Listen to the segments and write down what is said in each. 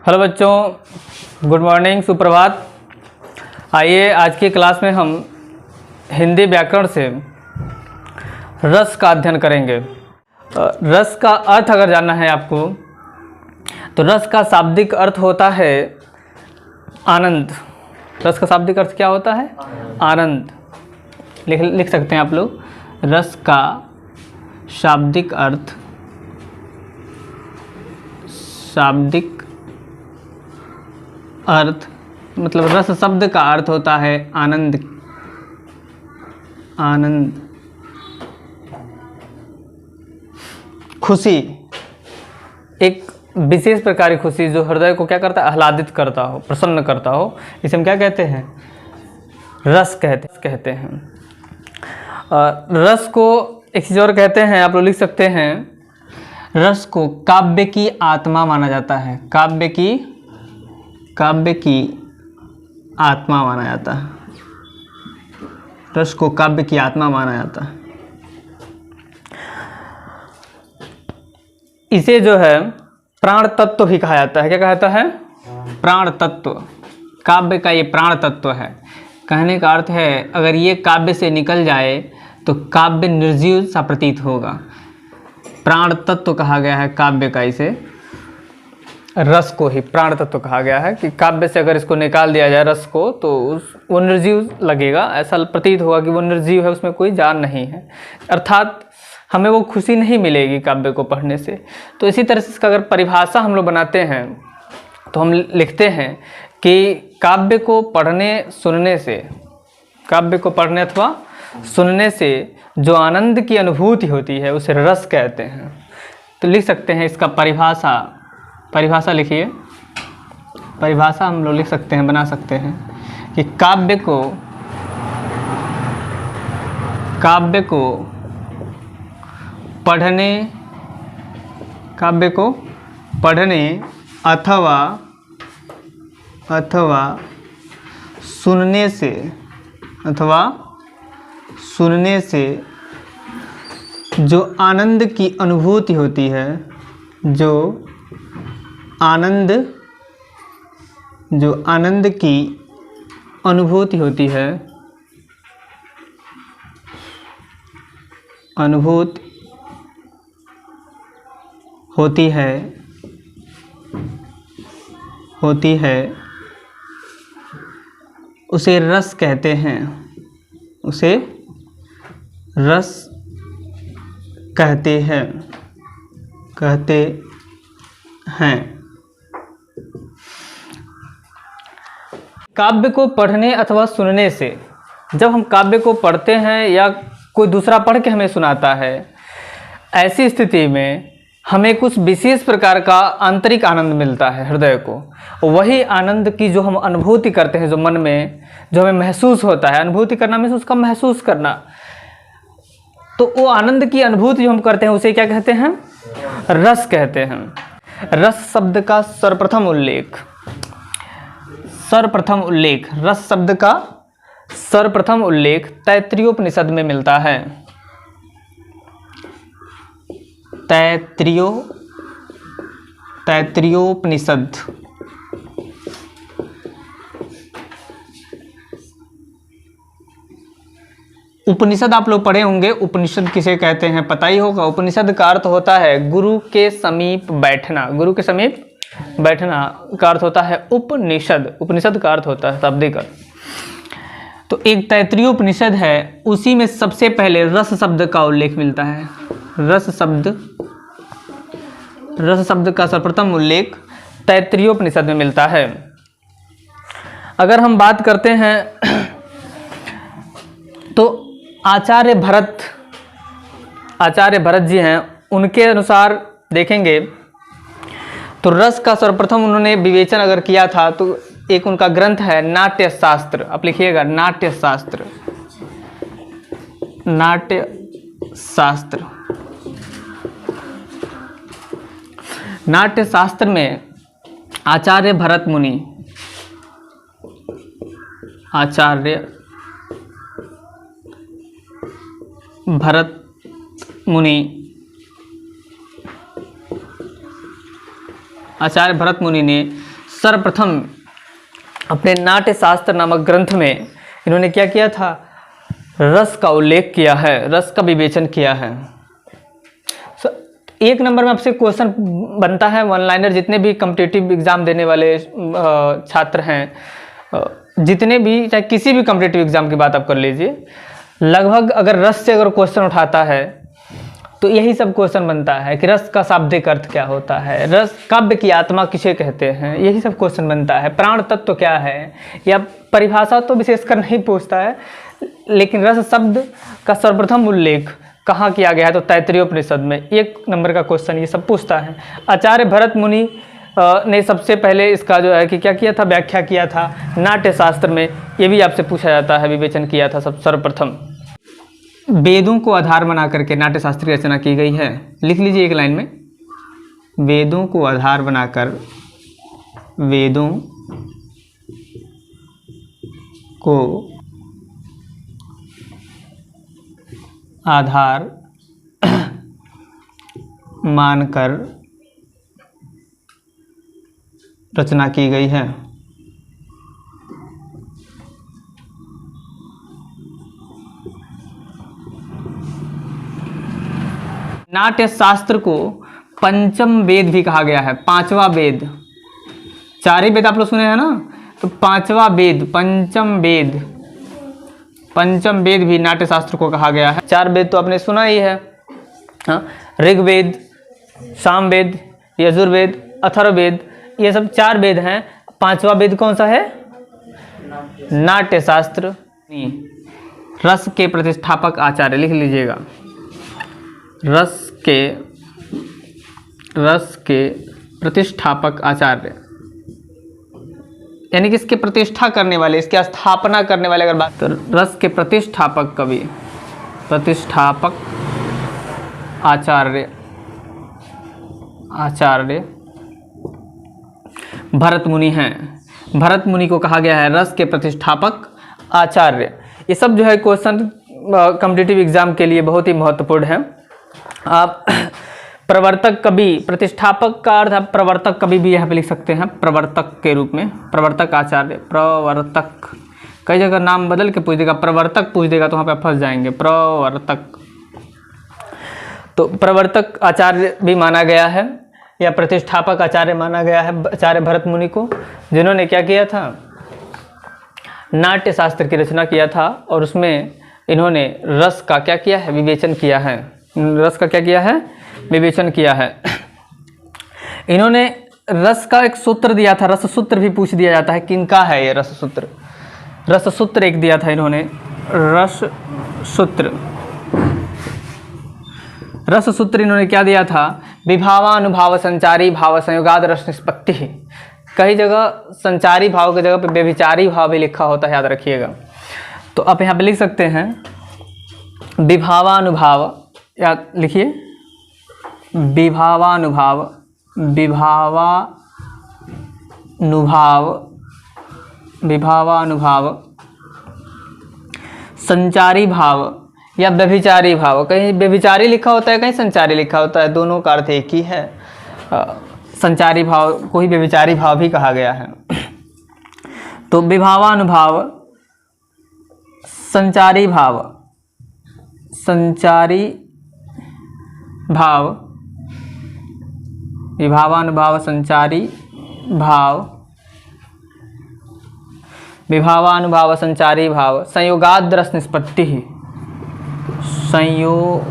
Hello बच्चों, good morning, सुप्रभात। आइए आज की क्लास में हम हिंदी व्याकरण से रस का अध्ययन करेंगे। रस का अर्थ अगर जानना है आपको तो रस का शाब्दिक अर्थ होता है आनंद। रस का शाब्दिक अर्थ क्या होता है? आनंद। लिख सकते हैं आप लोग। रस का शाब्दिक अर्थ, शाब्दिक अर्थ मतलब रस शब्द का अर्थ होता है आनंद। आनंद, खुशी, एक विशेष प्रकार की खुशी जो हृदय को क्या करता है? आह्लादित करता हो, प्रसन्न करता हो। इसे हम क्या कहते हैं? रस कहते हैं। रस को एक चीज़ और कहते हैं, आप लोग लिख सकते हैं। रस को काव्य की आत्मा माना जाता है। काव्य की आत्मा माना जाता है। रस को काव्य की आत्मा माना जाता है। इसे जो है प्राण तत्व भी कहा जाता है। क्या कहा जाता है? प्राण तत्व। काव्य का ये प्राण तत्व है। कहने का अर्थ है अगर ये काव्य से निकल जाए तो काव्य निर्जीव सा प्रतीत होगा। प्राण तत्व कहा गया है काव्य का। इसे रस को ही प्राण तत्व कहा गया है कि काव्य से अगर इसको निकाल दिया जाए रस को तो वो निर्जीव लगेगा, ऐसा प्रतीत होगा कि वो निर्जीव है, उसमें कोई जान नहीं है। अर्थात हमें वो खुशी नहीं मिलेगी काव्य को पढ़ने से। तो इसी तरह से इसका अगर परिभाषा हम लोग बनाते हैं तो हम लिखते हैं कि काव्य को पढ़ने सुनने से, काव्य को पढ़ने अथवा सुनने से जो आनंद की अनुभूति होती है उसे रस कहते हैं। तो लिख सकते हैं इसका परिभाषा लिखिए। परिभाषा हम लोग लिख सकते हैं, बना सकते हैं कि काव्य को पढ़ने अथवा सुनने से जो आनंद की अनुभूति होती है, जो आनंद की अनुभूति होती है, होती है उसे रस कहते हैं। उसे रस कहते हैं। काव्य को पढ़ने अथवा सुनने से, जब हम काव्य को पढ़ते हैं या कोई दूसरा पढ़ के हमें सुनाता है, ऐसी स्थिति में हमें कुछ विशेष प्रकार का आंतरिक आनंद मिलता है हृदय को। वही आनंद की जो हम अनुभूति करते हैं, जो मन में जो हमें महसूस होता है, अनुभूति करना मीन्स उसका महसूस करना, तो वो आनंद की अनुभूति जो हम करते हैं उसे क्या कहते हैं? रस कहते हैं। रस शब्द का सर्वप्रथम उल्लेख रस शब्द का सर्वप्रथम उल्लेख तैत्तिरीयोपनिषद में मिलता है। तैत्तिरीयोपनिषद। उपनिषद आप लोग पढ़े होंगे। उपनिषद किसे कहते हैं पता ही होगा। उपनिषद का अर्थ होता है गुरु के समीप बैठना। गुरु के समीप बैठना का अर्थ होता है उपनिषद। उपनिषद का अर्थ होता है शाब्दिक अर्थ। तो एक तैत्तिरीयोपनिषद है, उसी में सबसे पहले रस शब्द का उल्लेख मिलता है। रस शब्द का सर्वप्रथम उल्लेख तैत्तिरीयोपनिषद में मिलता है। अगर हम बात करते हैं तो आचार्य भरत जी हैं, उनके अनुसार देखेंगे तो रस का सर्वप्रथम उन्होंने विवेचन अगर किया था तो एक उनका ग्रंथ है नाट्यशास्त्र। आप लिखिएगा नाट्यशास्त्र। नाट्यशास्त्र में आचार्य भरत मुनि ने सर्वप्रथम अपने नाट्य शास्त्र नामक ग्रंथ में इन्होंने क्या किया था, रस का उल्लेख किया है, रस का विवेचन किया है। एक नंबर में आपसे क्वेश्चन बनता है, वन लाइनर, जितने भी कॉम्पिटिटिव एग्जाम देने वाले छात्र हैं, जितने भी, चाहे किसी भी कॉम्पिटिटिव एग्जाम की बात आप कर लीजिए, लगभग अगर रस से अगर क्वेश्चन उठाता है तो यही सब क्वेश्चन बनता है कि रस का शाब्दिक अर्थ क्या होता है, रस काव्य की आत्मा किसे कहते हैं, यही सब क्वेश्चन बनता है। प्राण तत्व क्या है, या परिभाषा तो विशेषकर नहीं पूछता है, लेकिन रस शब्द का सर्वप्रथम उल्लेख कहाँ किया गया है, तो तैत्तिरीयोपनिषद में। एक नंबर का क्वेश्चन ये सब पूछता है। आचार्य भरत मुनि ने सबसे पहले इसका जो है कि क्या किया था, व्याख्या किया था नाट्य शास्त्र में, ये भी आपसे पूछा जाता है, विवेचन किया था सब सर्वप्रथम। वेदों को आधार बना करके नाट्य शास्त्र की रचना की गई है। लिख लीजिए एक लाइन में, वेदों को आधार बनाकर, वेदों को आधार मानकर रचना की गई है। नाट्य शास्त्र को पंचम वेद भी कहा गया है, पांचवा वेद। चार ही वेद आप लोग सुने हैं ना, तो पांचवा वेद, पंचम वेद भी नाट्य शास्त्र को कहा गया है। चार वेद तो आपने सुना ही है, ऋग्वेद, सामवेद, यजुर्वेद, अथर्ववेद, ये सब चार वेद हैं। पांचवा वेद कौन सा है, नाट्य शास्त्र। रस के प्रतिष्ठापक आचार्य, लिख लीजिएगा, रस के प्रतिष्ठापक आचार्य, यानी कि इसके प्रतिष्ठा करने वाले, इसकी स्थापना करने वाले अगर बात, तो रस के प्रतिष्ठापक कवि, प्रतिष्ठापक आचार्य भरत मुनि हैं। भरत मुनि को कहा गया है रस के प्रतिष्ठापक आचार्य। ये सब जो है क्वेश्चन कॉम्पिटिटिव एग्जाम के लिए बहुत ही महत्वपूर्ण है। आप प्रवर्तक कवि, प्रतिष्ठापक का अर्थ आप प्रवर्तक कवि भी यहाँ पे लिख सकते हैं, प्रवर्तक के रूप में, प्रवर्तक आचार्य, प्रवर्तक। कई जगह नाम बदल के पूछ देगा, प्रवर्तक पूछ देगा तो वहाँ पे आप फंस जाएंगे, प्रवर्तक। तो प्रवर्तक आचार्य भी माना गया है, या प्रतिष्ठापक आचार्य माना गया है आचार्य भरत मुनि को, जिन्होंने क्या किया था, नाट्य शास्त्र की रचना किया था, और उसमें इन्होंने रस का क्या किया है, विवेचन किया है। रस का क्या किया है, विवेचन किया है। इन्होंने रस का एक सूत्र दिया था, रस सूत्र भी पूछ दिया जाता है, किनका है ये रस सूत्र। रस सूत्र एक दिया था इन्होंने, रस सूत्र इन्होंने क्या दिया था, विभावानुभाव संचारी भाव संयोगाद रस निष्पत्ति। कई जगह संचारी भाव की जगह पे व्यभिचारी भाव भी लिखा होता है, याद रखिएगा। तो आप यहाँ पे लिख सकते हैं विभावानुभाव, या लिखिए विभावानुभाव, संचारी भाव या व्यभिचारी भाव। कहीं व्यभिचारी लिखा होता है, कहीं संचारी लिखा होता है, दोनों का अर्थ एक ही है। संचारी भाव को ही व्यभिचारी भाव भी कहा गया है। तो विभावानुभाव, संचारी भाव, विभावानुभाव संचारी भाव, विभावानुभाव संचारी भाव, संयोगाद रस निष्पत्ति, संयोगाद,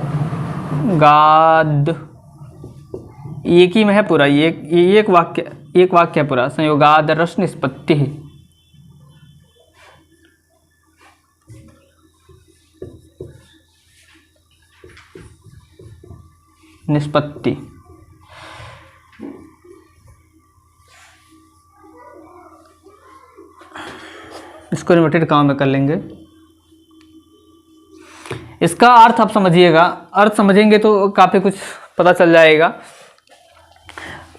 एक ही में है पूरा, एक वाक्य है पूरा, संयोगाद रस निष्पत्ति। इसको इन्वर्टेड काम में कर लेंगे। इसका अर्थ आप समझिएगा, अर्थ समझेंगे तो काफ़ी कुछ पता चल जाएगा।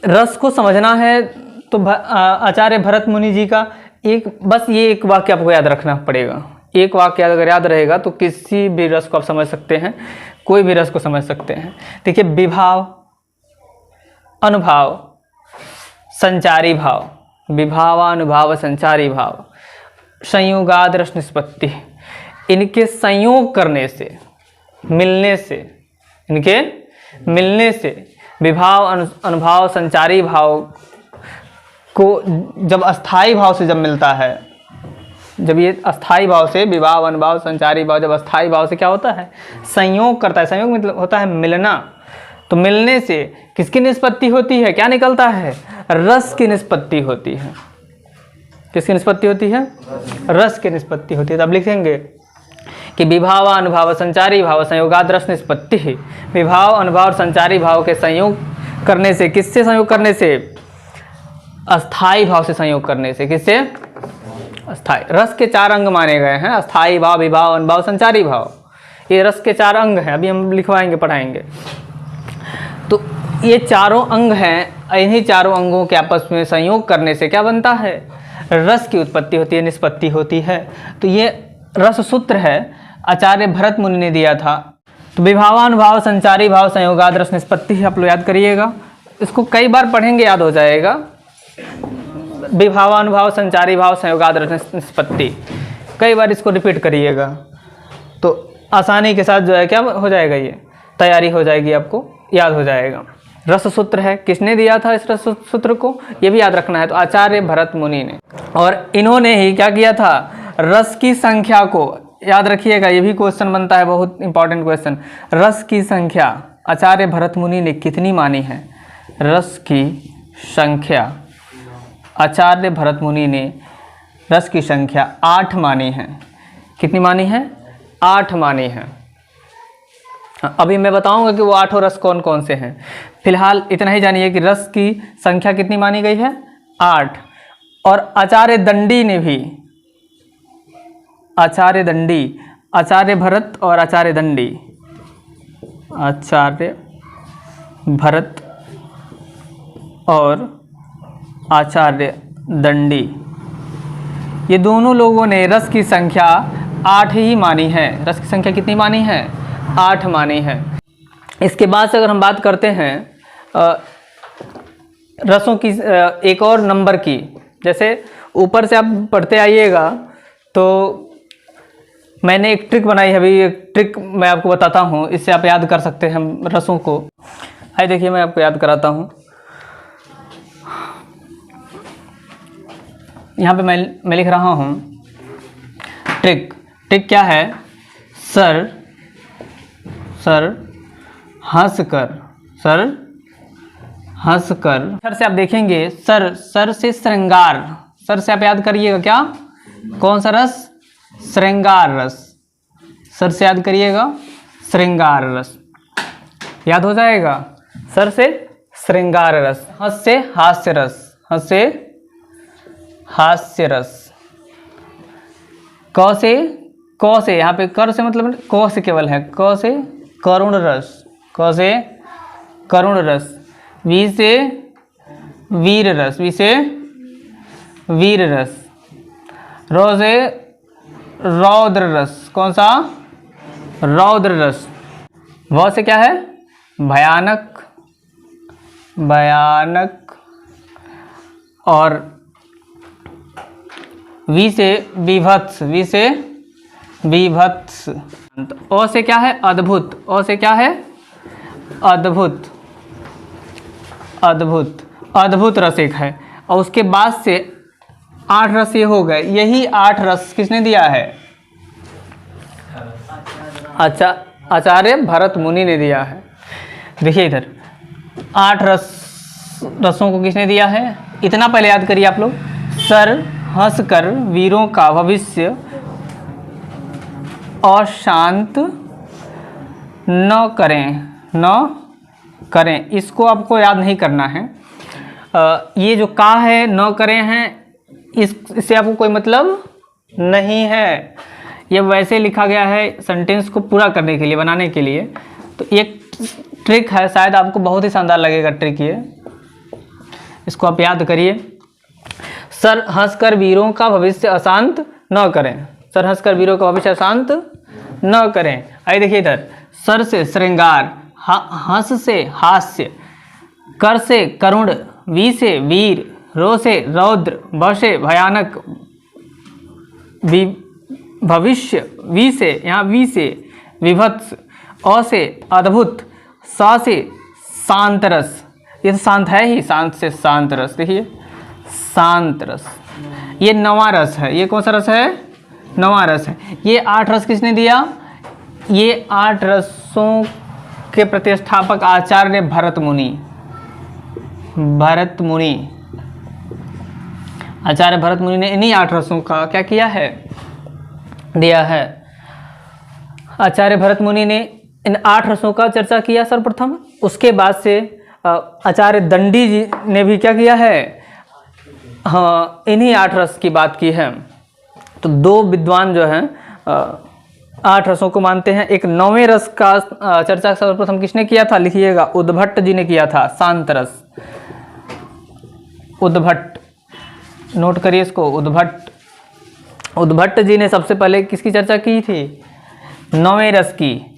रस को समझना है तो आचार्य भरत मुनि जी का बस ये एक वाक्य आपको याद रखना पड़ेगा। एक वाक्य अगर याद रहेगा तो किसी भी रस को आप समझ सकते हैं, कोई भी रस को समझ सकते हैं। देखिए, विभाव, अनुभाव, संचारी भाव, विभावानुभाव संचारी भाव, संयोगाद रस निष्पत्ति, इनके संयोग करने से, मिलने से, इनके मिलने से विभाव अनुभाव संचारी भाव को जब अस्थाई भाव से जब मिलता है, जब ये अस्थाई भाव से विभाव अनुभाव संचारी भाव जब अस्थाई भाव से क्या होता है, संयोग करता है। संयोग मतलब होता है मिलना। तो मिलने से किसकी निष्पत्ति होती है, क्या निकलता है, रस की निष्पत्ति होती है। किसकी निष्पत्ति होती है, रस की निष्पत्ति होती है। तब लिखेंगे कि विभाव अनुभाव संचारी भाव संयोगाद रस निष्पत्ति है। विभाव अनुभाव और संचारी भाव के संयोग करने से, किससे संयोग करने से, अस्थाई भाव से संयोग करने से। किससे, अस्थाई। रस के 4 अंग माने गए हैं, अस्थाई भाव, विभाव अनुभाव संचारी भाव। ये रस के 4 अंग हैं, अभी हम लिखवाएंगे, पढ़ाएंगे। तो ये चारों अंग हैं, इन्हीं चारों अंगों के आपस में संयोग करने से क्या बनता है, रस की उत्पत्ति होती है, निष्पत्ति होती है। तो ये रस सूत्र है, आचार्य भरत मुनि ने दिया था। तो विभावानुभाव संचारी भाव संयोगाद रस निष्पत्ति, आप लोग याद करिएगा, इसको कई बार पढ़ेंगे याद हो जाएगा। विभावानुभाव संचारी भाव संयोगाद रस निष्पत्ति, कई बार इसको रिपीट करिएगा तो आसानी के साथ जो है क्या हो जाएगा, ये तैयारी हो जाएगी, आपको याद हो जाएगा। रस सूत्र है, किसने दिया था इस रस सूत्र को, ये भी याद रखना है। तो आचार्य भरत मुनि ने, और इन्होंने ही क्या किया था, रस की संख्या को याद रखिएगा, ये भी क्वेश्चन बनता है, बहुत इंपॉर्टेंट क्वेश्चन। रस की संख्या आचार्य भरत मुनि ने कितनी मानी है, रस की संख्या आचार्य भरत मुनि ने रस की संख्या 8 मानी है। कितनी मानी है, 8 मानी है। अभी मैं बताऊंगा कि वो 8 रस कौन कौन से हैं। फिलहाल इतना ही जानिए कि रस की संख्या कितनी मानी गई है, 8। और आचार्य दंडी ने भी, आचार्य दंडी, आचार्य भरत और आचार्य दंडी, आचार्य भरत और आचार्य दंडी, ये दोनों लोगों ने रस की संख्या 8 ही मानी है। रस की संख्या कितनी मानी है, 8 मानी है। इसके बाद से अगर हम बात करते हैं रसों की एक और नंबर की, जैसे ऊपर से आप पढ़ते आइएगा तो मैंने एक ट्रिक बनाई है, अभी एक ट्रिक मैं आपको बताता हूँ, इससे आप याद कर सकते हैं रसों को। आइए देखिए, मैं आपको याद कराता हूँ। यहाँ पे मैं लिख रहा हूँ ट्रिक। ट्रिक क्या है, सर हंस कर, सर हंस कर। सर से आप देखेंगे, सर से श्रृंगार, सर से आप याद करिएगा क्या, कौन सा रस, श्रृंगार रस। सर से याद करिएगा, श्रृंगार रस, याद हो जाएगा। सर से श्रृंगार रस। हंस से हास्य रस, हंस से हास्य रस। क से यहाँ पे कर से मतलब क से केवल है, क से करुण रस, क से करुण रस। वी से वीर रस, वी से वीर रस। रौ से रौद्र रस, कौन सा, रौद्र रस। व से क्या है, भयानक, भयानक। और वी से विभत्स, वी से विभत्स। ओ से क्या है, अद्भुत, ओ से क्या है, अद्भुत, अद्भुत, अद्भुत रस एक है। और उसके बाद से 8 रस ये हो गए। यही 8 रस किसने दिया है, अच्छा आचार्य भरत मुनि ने दिया है। देखिए इधर 8 रसों को किसने दिया है, इतना पहले याद करिए आप लोग। सर हंसकर वीरों का भविष्य अशांत न करें, इसको आपको याद नहीं करना है। ये जो का है, न करें हैं, इससे आपको कोई मतलब नहीं है। ये वैसे लिखा गया है सेंटेंस को पूरा करने के लिए, बनाने के लिए। तो एक ट्रिक है, शायद आपको बहुत ही शानदार लगेगा ट्रिक ये, इसको आप याद करिए। सर हंसकर वीरों का भविष्य अशांत न करें, सर हंसकर वीरों का भविष्य अशांत न करें। आइए देखिए इधर, सर से श्रृंगार, हंस से हास्य, कर से करुण, वी से वीर, रो से रौद्र, भ से भयानक, भविष्य, वी से यहाँ वी से विभत्स, अ से अद्भुत, सा से शांत रस, ये तो शांत है ही, शांत से शांत रस, देखिए शांत रस, ये नवा रस है। ये कौन सा रस है? नवा रस है। ये 8 रस किसने दिया? ये 8 रसों के प्रतिष्ठापक आचार्य भरत मुनि, भरत मुनि, आचार्य भरत मुनि ने इन्हीं 8 रसों का क्या किया है? दिया है। आचार्य भरत मुनि ने इन 8 रसों का चर्चा किया सर्वप्रथम। उसके बाद से आचार्य दंडी जी ने भी क्या किया है? हाँ, इन्हीं 8 रस की बात की है। तो 2 विद्वान जो हैं 8 रसों को मानते हैं। एक 9वें रस का चर्चा सर्वप्रथम किसने किया था? लिखिएगा, उद्भट्ट जी ने किया था, शांत रस। उद्भट्ट, नोट करिए इसको, उद्भट्ट। उद्भट्ट जी ने सबसे पहले किसकी चर्चा की थी? 9वें रस की।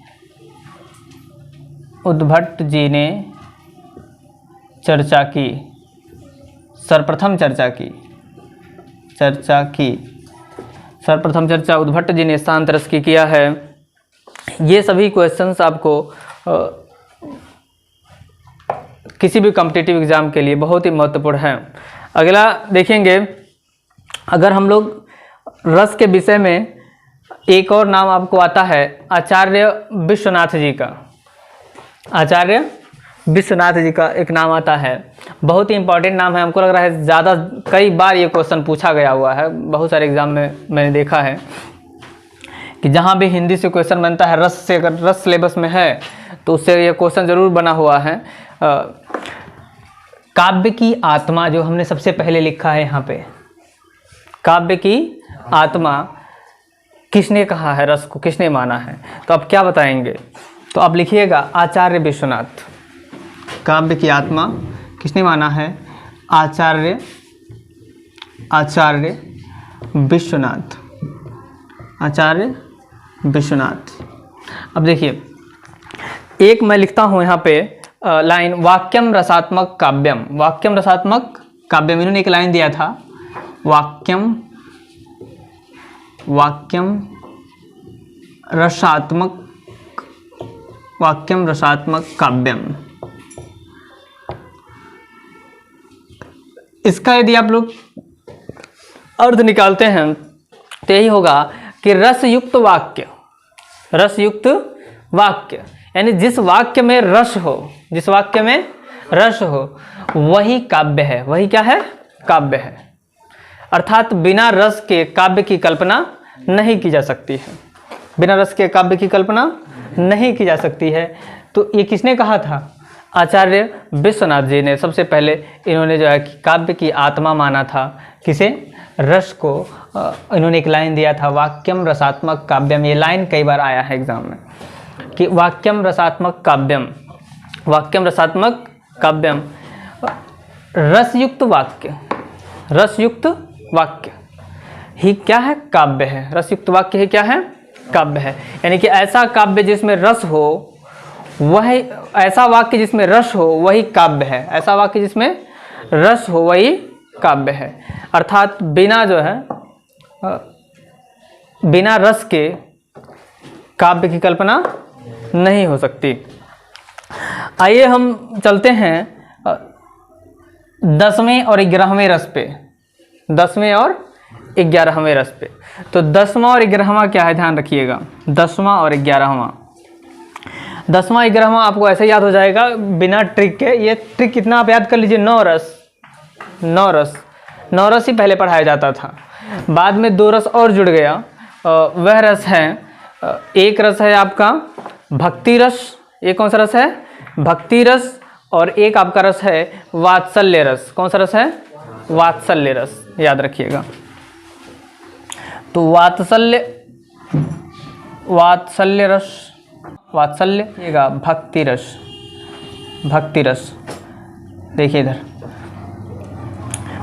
उद्भट्ट जी ने चर्चा की, सर्वप्रथम सर्वप्रथम चर्चा उद्भट्ट जी ने शांत रस की किया है। ये सभी क्वेश्चंस आपको किसी भी कॉम्पिटिटिव एग्जाम के लिए बहुत ही महत्वपूर्ण हैं। अगला देखेंगे, अगर हम लोग रस के विषय में, एक और नाम आपको आता है आचार्य विश्वनाथ जी का। आचार्य विश्वनाथ जी का एक नाम आता है, बहुत ही इंपॉर्टेंट नाम है। हमको लग रहा है ज़्यादा, कई बार ये क्वेश्चन पूछा गया हुआ है, बहुत सारे एग्जाम में मैंने देखा है कि जहाँ भी हिंदी से क्वेश्चन बनता है, रस से, अगर रस सिलेबस में है तो उससे ये क्वेश्चन ज़रूर बना हुआ है। काव्य की आत्मा जो हमने सबसे पहले लिखा है यहाँ पे, काव्य की आत्मा किसने कहा है? रस को किसने माना है? तो आप क्या बताएंगे? तो आप लिखिएगा आचार्य विश्वनाथ। काव्य की आत्मा किसने माना है? आचार्य विश्वनाथ, आचार्य विश्वनाथ। अब देखिए, एक मैं लिखता हूँ यहाँ पे लाइन, वाक्यम रसात्मक काव्यम। वाक्यम रसात्मक काव्यम, इन्होंने एक लाइन दिया था, वाक्यम रसात्मक काव्यम। इसका यदि आप लोग अर्थ निकालते हैं तो यही होगा कि रसयुक्त वाक्य, यानी जिस वाक्य में रस हो, वही काव्य है। वही क्या है? काव्य है। अर्थात बिना रस के काव्य की कल्पना नहीं की जा सकती है। बिना रस के काव्य की कल्पना नहीं की जा सकती है। तो ये किसने कहा था? आचार्य विश्वनाथ जी ने सबसे पहले इन्होंने जो है कि काव्य की आत्मा माना था। किसे? रस को। इन्होंने एक लाइन दिया था, वाक्यम रसात्मक काव्यम। ये लाइन कई बार आया है एग्जाम में कि वाक्यम रसात्मक काव्यम, रसयुक्त वाक्य ही क्या है? काव्य है। रसयुक्त वाक्य ही क्या है? काव्य है। यानी कि ऐसा काव्य जिसमें रस हो, वही, ऐसा वाक्य जिसमें रस हो वही काव्य है। ऐसा वाक्य जिसमें रस हो वही काव्य है। अर्थात बिना जो है, बिना रस के काव्य की कल्पना नहीं हो सकती। आइए हम चलते हैं 10वें और 11वें रस पे। 10वें और 11वें रस पे। तो 10वां और 11वां क्या है? ध्यान रखिएगा, 10वां और 11वां। 10वां 11वां आपको ऐसे याद हो जाएगा बिना ट्रिक के। ये ट्रिक कितना आप याद कर लीजिए, 9 रस ही पहले पढ़ाया जाता था। बाद में 2 रस और जुड़ गया। वह रस है, एक रस है आपका भक्ति रस। ये कौन सा रस है? भक्ति रस। और एक आपका रस है वात्सल्य रस। कौन सा रस है? वात्सल्य रस, याद रखिएगा। तो वात्सल्य रस, भक्ति रस। देखिए इधर,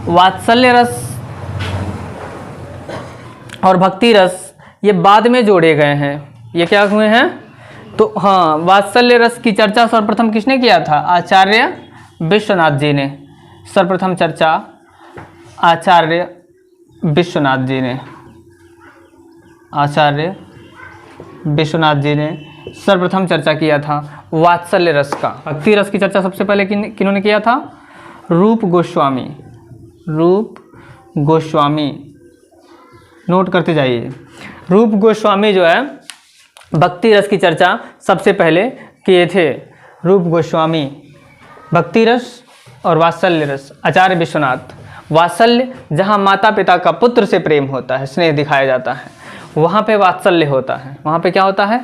वात्सल्य रस और भक्ति रस ये बाद में जोड़े गए हैं। ये क्या हुए हैं? तो हाँ, वात्सल्य रस की चर्चा सर्वप्रथम किसने किया था? आचार्य विश्वनाथ जी ने सर्वप्रथम चर्चा आचार्य विश्वनाथ जी ने, आचार्य विश्वनाथ जी ने सर्वप्रथम चर्चा किया था वात्सल्य रस का। भक्ति रस की चर्चा सबसे पहले किन्होंने किया था? रूप गोस्वामी, रूप गोस्वामी, नोट करते जाइए। रूप गोस्वामी जो है भक्ति रस की चर्चा सबसे पहले किए थे। रूप गोस्वामी भक्ति रस और वात्सल्य रस। आचार्य विश्वनाथ वात्सल्य, जहाँ माता पिता का पुत्र से प्रेम होता है, स्नेह दिखाया जाता है, वहाँ पे वात्सल्य होता है। वहाँ पे क्या होता है?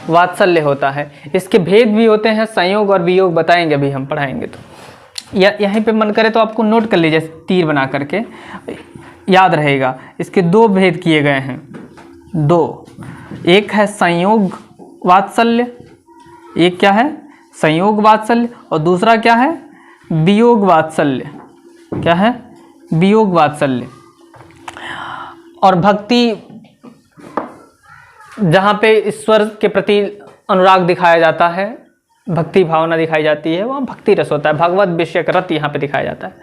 वात्सल्य होता है। इसके भेद भी होते हैं, संयोग और वियोग बताएंगे, अभी हम पढ़ाएंगे। तो यहीं पे मन करे तो आपको नोट कर लीजिए, तीर बना करके याद रहेगा। इसके दो भेद किए गए हैं, दो। एक है संयोग वात्सल्य, एक क्या है? संयोग वात्सल्य, और दूसरा क्या है? वियोग वात्सल्य। क्या है? वियोग वात्सल्य। और भक्ति, जहाँ पे ईश्वर के प्रति अनुराग दिखाया जाता है, भक्ति भावना दिखाई जाती है, वहाँ भक्ति रस होता है। भगवत विषयक रति यहाँ पे दिखाया जाता है,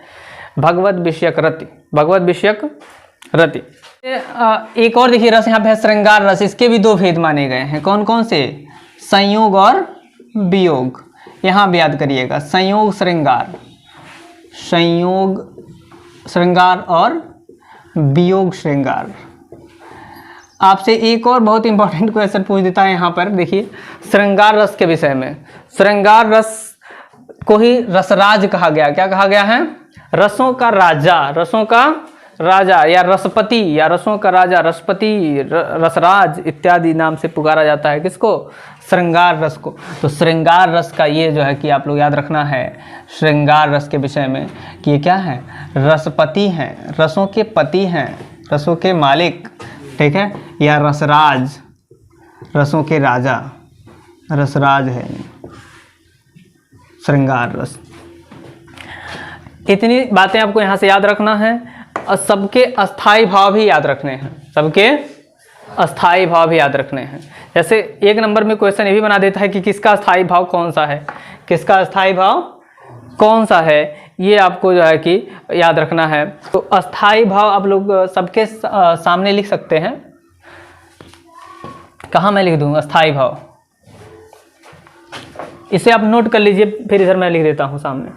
भगवत विषयक रति, भगवत विषयक रति। एक और देखिए रस यहाँ पे है श्रृंगार रस। इसके भी दो भेद माने गए हैं। कौन कौन से? संयोग और वियोग। यहाँ भी याद करिएगा, संयोग श्रृंगार, संयोग श्रृंगार और वियोग श्रृंगार। आपसे एक और बहुत इंपॉर्टेंट क्वेश्चन पूछ देता है यहाँ पर, देखिए श्रृंगार रस के विषय में। श्रृंगार रस को ही रसराज कहा गया। क्या कहा गया है? रसों का राजा, रसों का राजा या रसपति या रसों का राजा, रसपति, रसराज इत्यादि नाम से पुकारा जाता है। किसको? श्रृंगार रस को। तो श्रृंगार रस का ये जो है कि आप लोग याद रखना है श्रृंगार रस के विषय में कि ये क्या है? रसपति हैं, रसों के पति हैं, रसों के मालिक, ठीक है, या रसराज, रसों के राजा, रसराज है श्रृंगार रस। इतनी बातें आपको यहाँ से याद रखना है और सबके अस्थाई भाव भी याद रखने हैं, सबके अस्थाई भाव भी याद रखने हैं। जैसे एक नंबर में क्वेश्चन ये भी बना देता है कि किसका अस्थाई भाव कौन सा है, किसका अस्थाई भाव कौन सा है, ये आपको जो है कि याद रखना है। तो अस्थाई भाव आप लोग सबके सामने लिख सकते हैं। कहाँ मैं लिख दूँ अस्थाई भाव? इसे आप नोट कर लीजिए, फिर इधर मैं लिख देता हूँ सामने।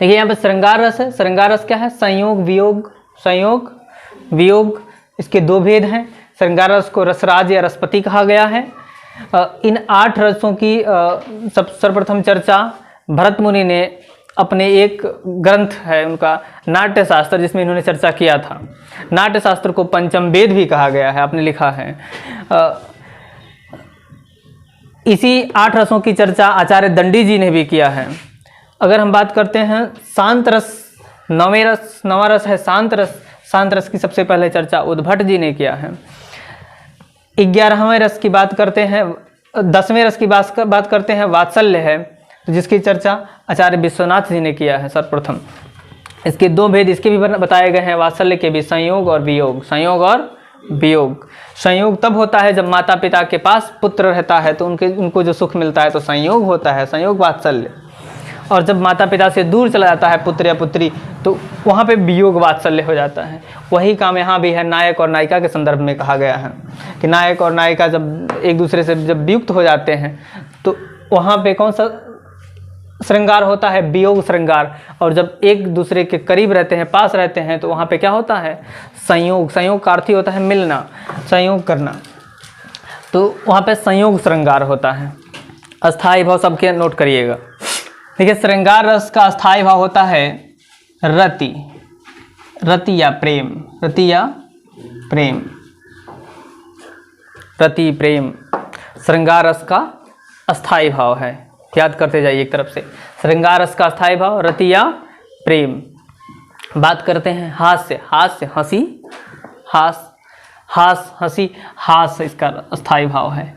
देखिए यहाँ पे श्रृंगार रस है। श्रृंगार रस क्या है? संयोग वियोग, संयोग वियोग, इसके दो भेद हैं। श्रृंगार रस को रसराज या रसपति कहा गया है। इन 8 रसों की सर्वप्रथम चर्चा भरत मुनि ने अपने एक ग्रंथ है उनका नाट्य शास्त्र, जिसमें इन्होंने चर्चा किया था। नाट्य शास्त्र को पंचम वेद भी कहा गया है, आपने लिखा है। इसी 8 रसों की चर्चा आचार्य दंडी जी ने भी किया है। अगर हम बात करते हैं शांत रस, नवा रस है शांत रस। शांत रस की सबसे पहले चर्चा उद्भट जी ने किया है। 11वें रस की बात करते हैं, 10वें रस की बात करते हैं वात्सल्य है, तो जिसकी चर्चा आचार्य विश्वनाथ जी ने किया है सर्वप्रथम। इसके दो भेद इसके भी बताए गए हैं, वात्सल्य के भी, संयोग और वियोग। संयोग और वियोग, संयोग तब होता है जब माता पिता के पास पुत्र रहता है तो उनको जो सुख मिलता है तो संयोग होता है, संयोग वात्सल्य। और जब माता पिता से दूर चला जाता है पुत्र या पुत्री तो वहाँ पे वियोग वात्सल्य हो जाता है। वही काम यहाँ भी है, नायक और नायिका के संदर्भ में कहा गया है कि नायक और नायिका जब एक दूसरे से जब वियुक्त हो जाते हैं तो वहाँ पे कौन सा श्रृंगार होता है? वियोग श्रृंगार। और जब एक दूसरे के करीब रहते हैं, पास रहते हैं, तो वहाँ पे क्या होता है? संयोग। संयोग का अर्थ ही होता है मिलना, संयोग करना, तो वहाँ पे संयोग श्रृंगार होता है। अस्थाई भाव सबके नोट करिएगा। देखिए श्रृंगार रस का अस्थाई भाव होता है रति, रति या प्रेम, रति या प्रेम, रति प्रेम श्रृंगार रस का अस्थाई भाव है। याद करते जाइए एक तरफ से, श्रृंगार रस का अस्थाई भाव रति या प्रेम। बात करते हैं हास्य, हास्य हंसी, हास हंसी, हास इसका अस्थाई भाव है।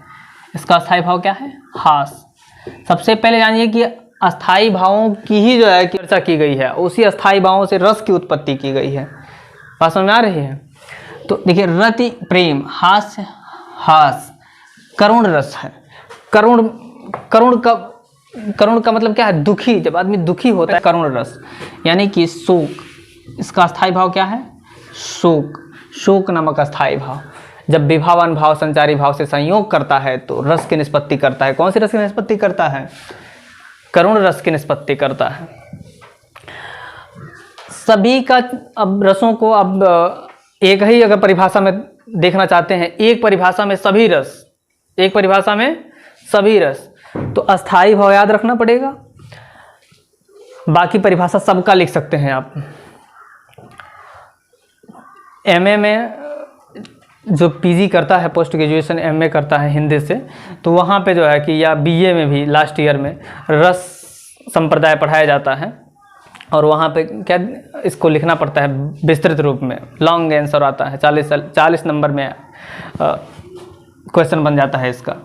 इसका अस्थाई भाव क्या है? हास। सबसे पहले जानिए कि अस्थाई भावों की ही जो है चर्चा की गई है, उसी अस्थाई भावों से रस की उत्पत्ति की गई है। बात समझ में आ रही है? तो देखिए रति प्रेम, हास्य, हास, करुण रस है। करुण का मतलब क्या है? दुखी। जब आदमी दुखी होता है, करुण रस यानी कि शोक, इसका अस्थाई भाव क्या है? शोक। शोक नामक अस्थाई भाव जब विभावान भाव संचारी भाव से संयोग करता है तो रस की निष्पत्ति करता है। कौन सी रस की निष्पत्ति करता है? करुण रस की निष्पत्ति करता है। सभी का अब रसों को अब एक ही अगर परिभाषा में देखना चाहते हैं, एक परिभाषा में सभी रस, एक परिभाषा में सभी रस, तो अस्थाई भाव याद रखना पड़ेगा। बाकी परिभाषा सबका लिख सकते हैं आप। एमए में जो पीजी करता है, पोस्ट ग्रेजुएशन एमए करता है हिंदी से, तो वहाँ पे जो है कि या बीए में भी लास्ट ईयर में रस संप्रदाय पढ़ाया जाता है और वहाँ पे क्या इसको लिखना पड़ता है विस्तृत रूप में। लॉन्ग आंसर आता है, 40 नंबर में क्वेश्चन बन जाता है इसका।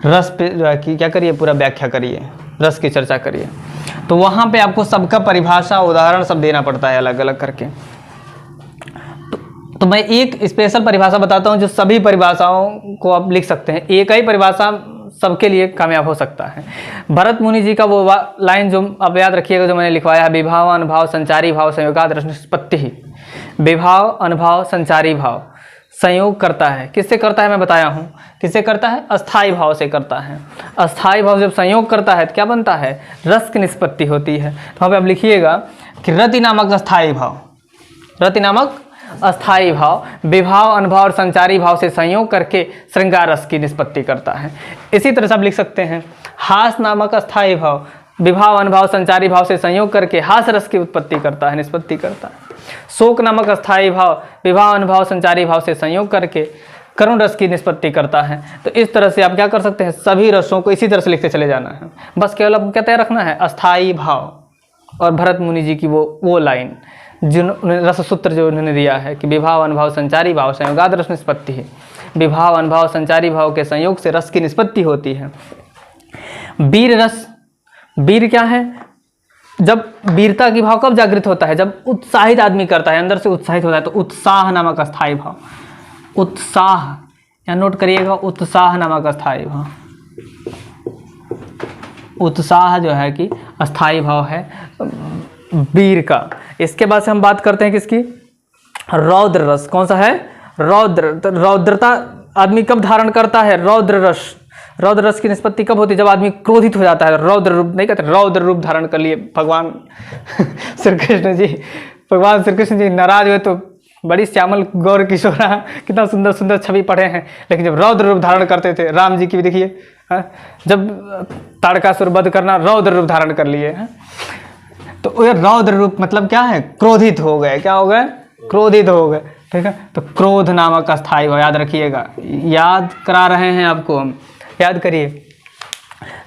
रस पे जो है कि क्या करिए, पूरा व्याख्या करिए, रस की चर्चा करिए। तो वहाँ पे आपको सबका परिभाषा उदाहरण सब देना पड़ता है अलग अलग करके। तो मैं एक स्पेशल परिभाषा बताता हूँ जो सभी परिभाषाओं को आप लिख सकते हैं। एक ही परिभाषा सबके लिए कामयाब हो सकता है। भरत मुनि जी का वो लाइन जो आप याद रखिएगा, जो मैंने लिखवाया है, विभाव अनुभाव संचारी भाव संयोगाद रस निष्पत्ति ही। विभाव अनुभाव संचारी भाव संयोग करता है, किससे करता है मैं बताया हूँ, किससे करता है? अस्थाई भाव से करता है। अस्थाई भाव जब संयोग करता है तो क्या बनता है? रस की निष्पत्ति होती है। तो वहाँ पे आप लिखिएगा कि रति नामक अस्थाई भाव, रति नामक अस्थाई भाव विभाव अनुभाव और संचारी भाव से संयोग करके श्रृंगार रस की निष्पत्ति करता है। इसी तरह से आप लिख सकते हैं हास नामक अस्थाई भाव विभाव अनुभाव संचारी भाव से संयोग करके हास रस की उत्पत्ति करता है, निष्पत्ति करता है। शोक नामक अस्थाई भाव विभाव अनुभाव संचारी भाव से संयोग करके करुण रस की निष्पत्ति करता है। तो इस तरह से आप क्या कर सकते हैं, सभी रसों को इसी तरह से लिखते चले जाना है। बस केवल आपको क्या तय रखना है? अस्थाई भाव और भरत मुनि जी की वो लाइन जिन्होंने रस सूत्र जो उन्होंने दिया है कि विभाव अनुभाव संचारी भाव संयोगाद रस निष्पत्ति है। विभाव अनुभाव संचारी भाव के संयोग से रस की निष्पत्ति होती है। वीर रस, वीर क्या है? जब वीरता की भाव कब जागृत होता है? जब उत्साहित आदमी करता है, अंदर से उत्साहित होता है, तो उत्साह नामक अस्थाई भाव, उत्साह या नोट करिएगा, उत्साह नामक अस्थाई भाव। उत्साह जो है कि अस्थाई भाव है वीर का। इसके बाद से हम बात करते हैं किसकी? रौद्र रस। कौन सा है? रौद्र। तो रौद्रता आदमी कब धारण करता है? रौद्र रस। रौद्र रस की निष्पत्ति कब होती है? जब आदमी क्रोधित हो जाता है। रौद्र रूप नहीं कहते, रौद्र रूप धारण कर लिए भगवान श्री कृष्ण जी। भगवान श्री कृष्ण जी नाराज हुए तो बड़ी श्यामल गौर किशोरा, कितना सुंदर सुंदर छवि पढ़े हैं, लेकिन जब रौद्र रूप धारण करते थे, राम जी की भी देखिए, जब ताड़कासुर वध करना, रौद्र रूप धारण कर लिए। तो ये रौद्र रूप मतलब क्या है? क्रोधित हो गए। क्या हो गए? क्रोधित हो गए। ठीक है, तो क्रोध नामक अस्थाई भाव याद रखिएगा, याद करा रहे हैं आपको हम, याद करिए।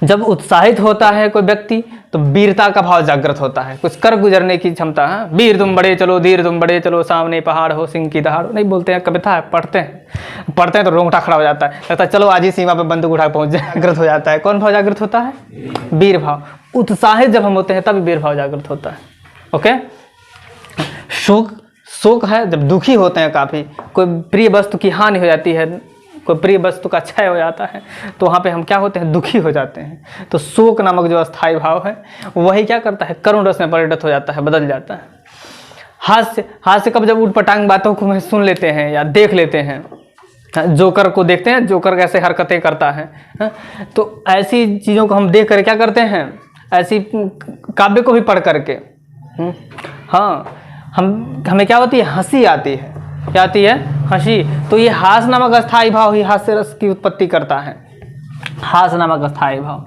जब उत्साहित होता है कोई व्यक्ति तो वीरता का भाव जागृत होता है, कुछ कर गुजरने की क्षमता है। वीर तुम बड़े चलो, धीर तुम बड़े चलो, सामने पहाड़ हो सिंह की दहाड़, नहीं बोलते हैं, कविता है, पढ़ते हैं तो रोंगटा खड़ा हो जाता है, लगता है चलो आज ही सीमा पे बंदूक उठा पहुंच जागृत हो जाता है। कौन भाव जागृत होता है? वीर भाव। उत्साहित जब हम होते हैं तब वीर भाव जागृत होता है। ओके। शोक है जब दुखी होते हैं, काफ़ी कोई प्रिय वस्तु की हानि हो जाती है, कोई प्रिय वस्तु का क्षय हो जाता है, तो वहाँ पे हम क्या होते हैं? दुखी हो जाते हैं। तो शोक नामक जो अस्थाई भाव है वही क्या करता है? करुण रस में परिणत हो जाता है, बदल जाता है। हास्य कब? जब उठपटांग बातों को सुन लेते हैं या देख लेते हैं, जोकर को देखते हैं, जोकर कैसे हरकतें करता है, तो ऐसी चीज़ों को हम देख कर क्या करते हैं? ऐसी काव्य को भी पढ़ करके हाँ हमें क्या होती है? हंसी आती है। क्या आती है? हंसी। तो ये हास नामक अस्थाई भाव ही हास्य रस की उत्पत्ति करता है, हास नामक अस्थाई भाव।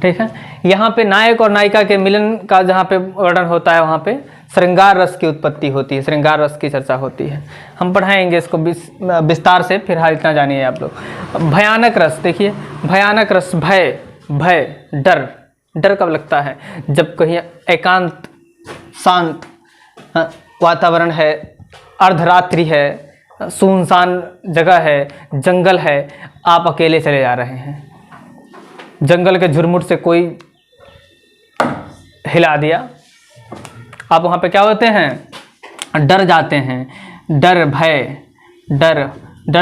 ठीक है, यहाँ पे नायक और नायिका के मिलन का जहाँ पे वर्णन होता है वहाँ पे श्रृंगार रस की उत्पत्ति होती है, श्रृंगार रस की चर्चा होती है। हम पढ़ाएंगे इसको विस्तार से, फिलहाल इतना जानिए आप लोग। भयानक रस देखिए, भयानक रस भय डर कब लगता है? जब कहीं एकांत शांत वातावरण है, अर्धरात्रि है, सुनसान जगह है, जंगल है, आप अकेले चले जा रहे हैं, जंगल के झुरमुट से कोई हिला दिया, आप वहाँ पे क्या होते हैं? डर जाते हैं। डर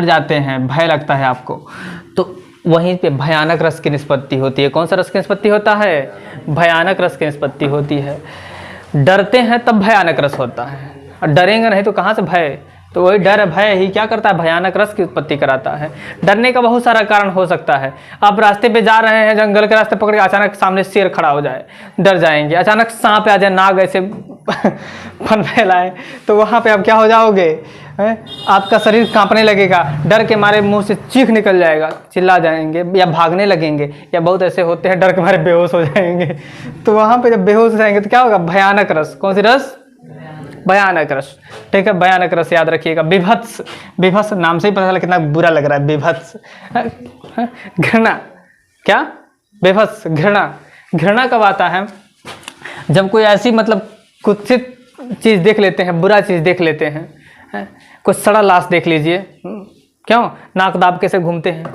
जाते हैं, भय लगता है आपको, तो वहीं पे भयानक रस की निष्पत्ति होती है। कौन सा रस की निष्पत्ति होता है? भयानक रस की निष्पत्ति होती है। डरते हैं तब भयानक रस होता है। और डरेंगे नहीं तो कहाँ से भय? तो वही डर भय ही क्या करता है, भयानक रस की उत्पत्ति कराता है। डरने का बहुत सारा कारण हो सकता है। आप रास्ते पे जा रहे हैं, जंगल के रास्ते पकड़ के, अचानक सामने शेर खड़ा हो जाए, डर जाएंगे। अचानक सांप आ जाए, नाग ऐसे फन फैलाए, तो वहाँ पे आप क्या हो जाओगे, आपका शरीर कांपने लगेगा, डर के मारे मुंह से चीख निकल जाएगा, चिल्ला जाएंगे या भागने लगेंगे, या बहुत ऐसे होते हैं डर के मारे बेहोश हो जाएंगे। तो वहाँ पे जब बेहोश हो जाएंगे तो क्या होगा, भयानक रस। कौन सी रस? भयानक रस। ठीक है, भयानक रस याद रखिएगा। विभत्स, विभत्स नाम से ही पता चला कितना बुरा लग रहा है, विभत्स। घृणा, क्या? विभत्स, घृणा। घृणा कब आता है? जब कोई ऐसी मतलब कुत्सित चीज़ देख लेते हैं, बुरा चीज़ देख लेते हैं, कुछ सड़ा लाश देख लीजिए, क्यों नाक दाब के से घूमते हैं,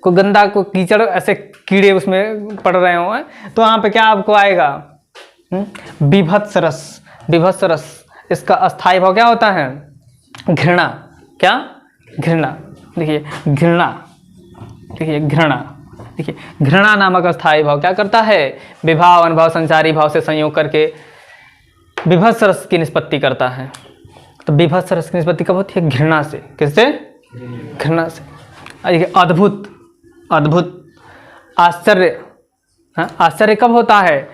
कोई गंदा कोई कीचड़ ऐसे कीड़े उसमें पड़ रहे हो, तो वहाँ पे क्या आपको आएगा, विभत्स रस। विभत्स रस, इसका अस्थायी भाव क्या होता है? घृणा। क्या? घृणा। देखिए घृणा, देखिए घृणा, देखिए घृणा नामक अस्थायी भाव क्या करता है, विभाव अनुभव संचारी भाव से संयोग करके विभत्स रस की निष्पत्ति करता है। तो विभत्स रस की निष्पत्ति कब होती है? घृणा से। किससे? घृणा से। देखिए अद्भुत, अद्भुत, आश्चर्य। हाँ, आश्चर्य कब होता है?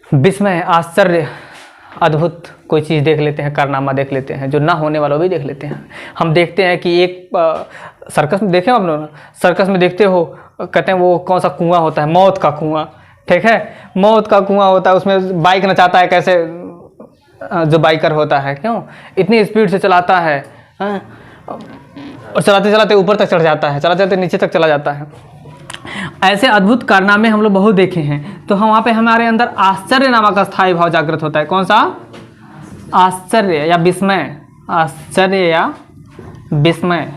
विस्मय, आश्चर्य, अद्भुत कोई चीज़ देख लेते हैं, कारनामा देख लेते हैं, जो ना होने वाला भी देख लेते हैं। हम देखते हैं कि एक सर्कस में देखे हो आप लोग, सर्कस में देखते हो, कहते हैं वो कौन सा कुआं होता है, मौत का कुआं। ठीक है, मौत का कुआं होता है, उसमें बाइक नचाता है कैसे, जो बाइकर होता है, क्यों इतनी स्पीड से चलाता है, और चलाते चलाते ऊपर तक चढ़ जाता है, चलाते चलाते नीचे तक चला जाता है। ऐसे अद्भुत कारनामे हम लोग बहुत देखे हैं। तो हम वहाँ पे हमारे अंदर आश्चर्य नामक अस्थायी भाव जागृत होता है। कौन सा? आश्चर्य या विस्मय। आश्चर्य या विस्मय,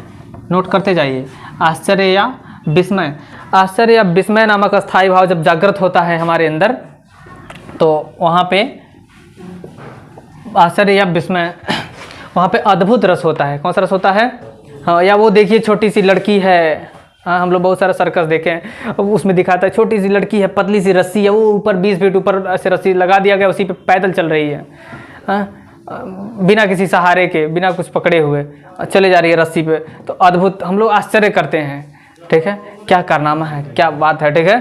नोट करते जाइए। आश्चर्य या विस्मय, आश्चर्य या विस्मय नामक अस्थायी भाव जब जागृत होता है हमारे अंदर, तो वहाँ पे आश्चर्य या विस्मय, वहाँ पे अद्भुत रस होता है। कौन सा रस होता है? हाँ, या वो देखिए छोटी सी लड़की है, हाँ हम लोग बहुत सारा सर्कस देखे हैं, उसमें दिखाता है छोटी सी लड़की है, पतली सी रस्सी है, वो ऊपर 20 फीट ऊपर ऐसे रस्सी लगा दिया गया, उसी पे पैदल चल रही है, बिना किसी सहारे के, बिना कुछ पकड़े हुए चले जा रही है रस्सी पे। तो अद्भुत, हम लोग आश्चर्य करते हैं। ठीक है, क्या कारनामा है, क्या बात है। ठीक है,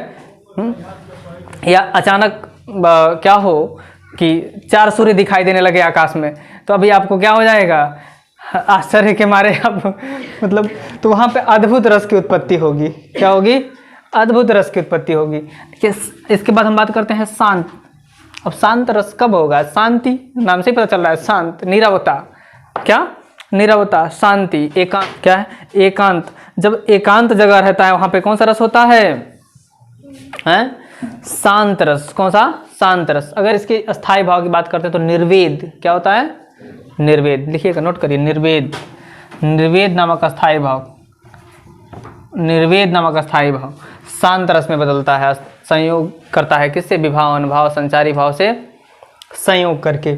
या अचानक क्या हो कि 4 सूर्य दिखाई देने लगे आकाश में, तो अभी आपको क्या हो जाएगा, आश्चर्य के मारे आप मतलब, तो वहाँ पे अद्भुत रस की उत्पत्ति होगी। क्या होगी? अद्भुत रस की उत्पत्ति होगी। इसके बाद हम बात करते हैं शांत। अब शांत रस कब होगा? शांति नाम से ही पता चल रहा है, शांत, नीरवता। क्या? नीरवता, शांति, एकांत। क्या है? एकांत। जब एकांत जगह रहता है वहाँ पे कौन सा रस होता है? शांत रस। कौन सा? शांत रस। अगर इसके अस्थायी भाव की बात करते हैं तो निर्वेद। क्या होता है? निर्वेद। लिखिएगा, नोट करिए, निर्वेद। निर्वेद नामक अस्थायी भाव, निर्वेद नामक अस्थायी भाव शांत रस में बदलता है, संयोग करता है किससे? विभाव अनुभव संचारी भाव से संयोग करके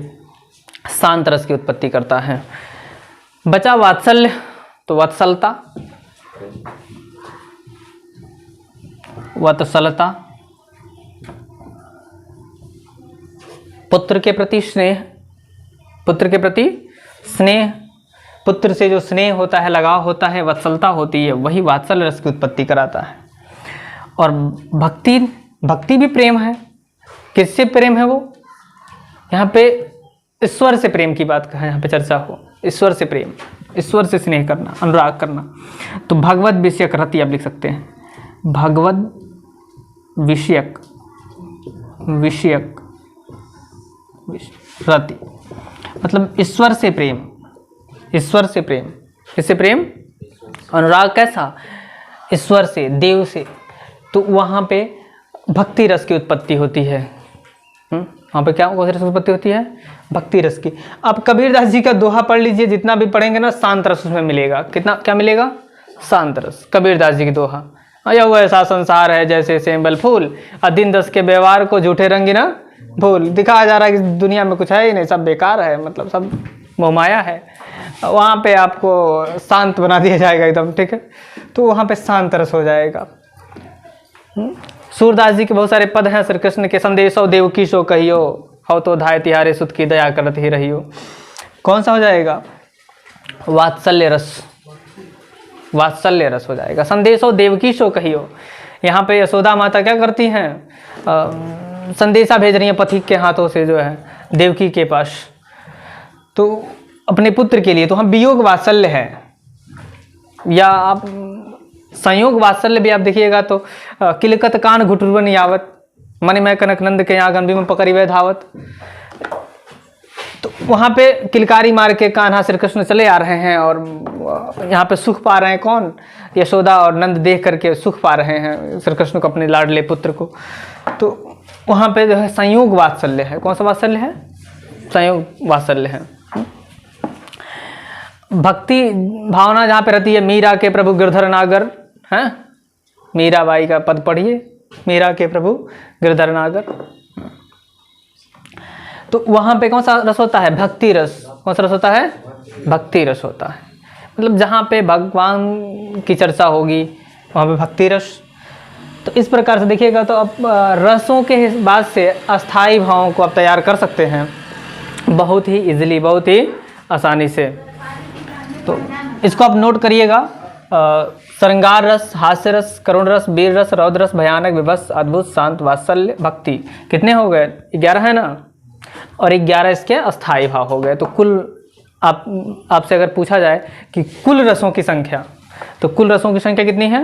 शांत रस की उत्पत्ति करता है। बचा वात्सल्य, तो वत्सलता, वत्सलता, पुत्र के प्रति स्नेह, पुत्र के प्रति स्नेह, पुत्र से जो स्नेह होता है, लगाव होता है, वत्सलता होती है, वही वात्सल्य रस की उत्पत्ति कराता है। और भक्ति, भक्ति भी प्रेम है। किससे प्रेम है वो? यहाँ पे ईश्वर से प्रेम की बात है, यहाँ पे चर्चा हो, ईश्वर से प्रेम, ईश्वर से स्नेह करना, अनुराग करना। तो भगवत विषयक रति आप लिख सकते हैं, भगवत विषयक, विषयक रति मतलब ईश्वर से प्रेम, ईश्वर से प्रेम। किससे प्रेम? अनुराग कैसा? ईश्वर से, देव से। तो वहाँ पे भक्ति रस की उत्पत्ति होती है। वहाँ पे क्या, कौन सी रस की उत्पत्ति होती है? भक्ति रस की। अब कबीरदास जी का दोहा पढ़ लीजिए, जितना भी पढ़ेंगे ना, शांत रस उसमें मिलेगा। कितना, क्या मिलेगा? शांत रस। कबीरदास जी की दोहा, या वो ऐसा संसार है जैसे सेंबल फूल, दिन 10 के व्यवहार को झूठे रंगी ना भूल। दिखाया जा रहा है कि दुनिया में कुछ है ही नहीं, सब बेकार है, मतलब सब मोहमाया है। वहाँ पे आपको शांत बना दिया जाएगा एकदम। ठीक है, तो वहाँ पे शांत रस हो जाएगा। सूरदास जी के बहुत सारे पद हैं, श्री कृष्ण के संदेशो देवकी सो कहियो, हो तो धाय तिहारे सुत की दया करत ही रही हो। कौन सा हो जाएगा? वात्सल्य रस, वात्सल्य रस हो जाएगा। संदेशो देवकी शो कहियो, यहाँ पे यशोदा माता क्या करती हैं? संदेशा भेज रही हैं पथिक के हाथों से जो है देवकी के पास, तो अपने पुत्र के लिए। तो हम वियोग वात्सल्य है, या आप संयोग वात्सल्य भी आप देखिएगा तो किलकत कान घुटुरवन यावत मणिमय कनकनंद के यहाँ गंभी में पकड़ी वह धावत। तो वहाँ पे किलकारी मार के कान्हा श्री कृष्ण चले आ रहे हैं और यहाँ पे सुख पा रहे हैं। कौन? यशोदा और नंद देख करके सुख पा रहे हैं श्री कृष्ण को, अपने लाडले पुत्र को। तो वहाँ पे जो है संयोग वात्सल्य है। कौन सा वात्सल्य है? संयोग वात्सल्य है। भक्ति भावना जहाँ पे रहती है, मीरा के प्रभु गिरधर नागर हैं, मीराबाई का पद पढ़िए, मीरा के प्रभु गिरधर नागर। तो वहाँ पे कौन सा रस होता है? भक्ति रस। कौन सा रस होता है? भक्ति रस होता है। मतलब जहाँ पे भगवान की चर्चा होगी वहाँ पे भक्ति रस। तो इस प्रकार से देखिएगा तो अब रसों के बाद से अस्थाई भावों को आप तैयार कर सकते हैं बहुत ही इजीली, बहुत ही आसानी से। तो इसको आप नोट करिएगा। श्रृंगार रस, हास्य रस, करुण रस, वीर रस, रौद्र रस, भयानक, विभत्स, अद्भुत, शांत, वात्सल्य, भक्ति। कितने हो गए? 11 है ना, और 11 इसके अस्थाई भाव हो गए। तो कुल आपसे अगर पूछा जाए कि कुल रसों की संख्या, तो कुल रसों की संख्या कितनी है?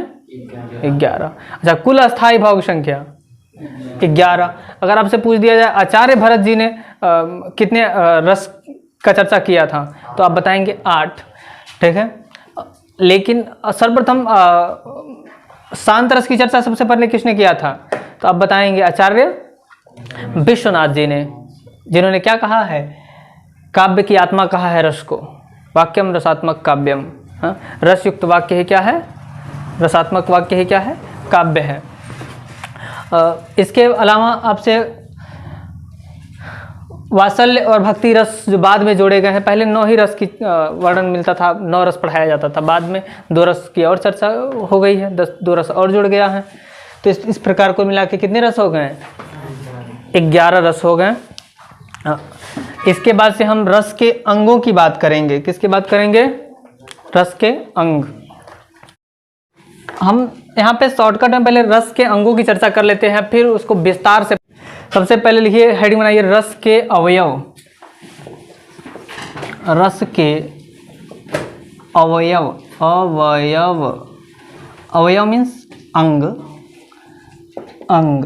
11। अच्छा, कुल अस्थाई भाव की संख्या 11। अगर आपसे पूछ दिया जाए आचार्य भरत जी ने कितने रस का चर्चा किया था, तो आप बताएंगे 8। ठीक है, लेकिन सर्वप्रथम शांत रस की चर्चा सबसे पहले किसने किया था? तो आप बताएंगे आचार्य विश्वनाथ जी ने, जिन्होंने क्या कहा है? काव्य की आत्मा कहा है रस को। वाक्यम रसात्मक काव्यम। हाँ, रसयुक्त वाक्य ही क्या है? रसात्मक वाक्य ही क्या है? काव्य है। इसके अलावा आपसे वात्सल्य और भक्ति रस जो बाद में जोड़े गए हैं, पहले 9 ही रस की वर्णन मिलता था, 9 रस पढ़ाया जाता था, बाद में 2 रस की और चर्चा हो गई है, 2 रस और जुड़ गया है। तो इस प्रकार को मिला के कितने रस हो गए? 11 रस हो गए। इसके बाद से हम रस के अंगों की बात करेंगे। किसकी बात करेंगे? रस के अंग। हम यहाँ पे शॉर्टकट में पहले रस के अंगों की चर्चा कर लेते हैं, फिर उसको विस्तार से। सबसे पहले लिखिए, हेडिंग बनाइए, रस के अवयव। रस के अवयव। अवयव, अवयव मीन्स अंग। अंग,